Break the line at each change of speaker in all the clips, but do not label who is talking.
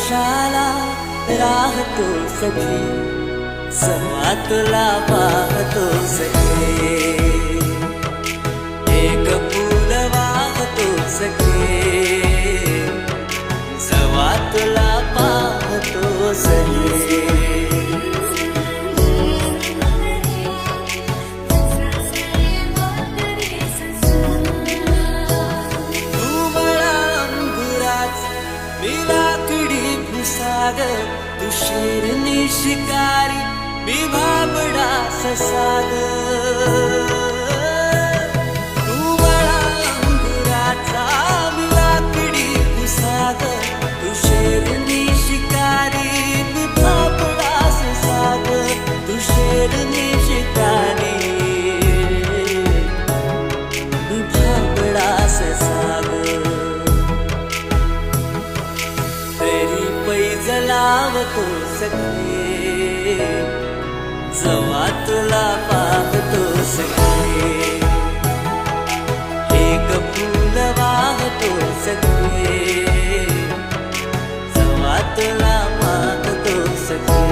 कशाला राहतो सखी, जेव्हा तुला पाहतो सखे. एक फूल वाहतो सखे, जेव्हा तुला पाहतो सखे. मी लाकडी भुसाग, तू शेरनी शिकारी, मी भाबडा ससाग. तू मला अंगुराचा, मी लाकडी भुसाग, तू शेरनी शिकारी, मी भाबडा ससाग. तू शेरनी शिकारी, मी भाबडा ससाग. पैज लावतो सखे, जेव्हा तुला पाहतो सखे. एक फूल वाहतो सखे, जेव्हा तुला पाहतो सखे.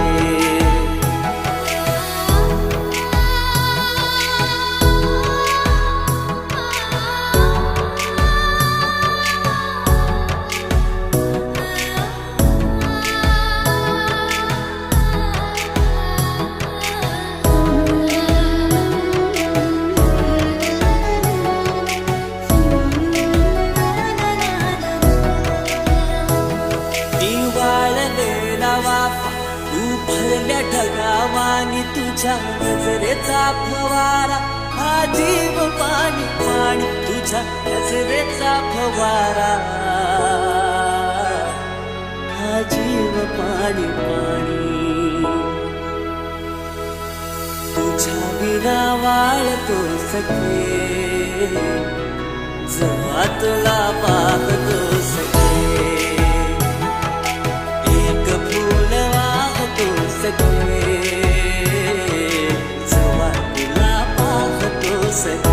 तू भरल्या ढगावानी, तुझ्या नजरेचा फवारा, हा जीव पाणी पाणी, तुझ्या नजरेचा फवारा, हा जीव पाणी पाणी. तुझ्या विना वाळतो सखे, जेव्हा तुला पाहतो सखे. एक फूल वाहतो सखे, जेव्हा तुला पाहतो सखे.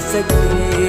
सखे.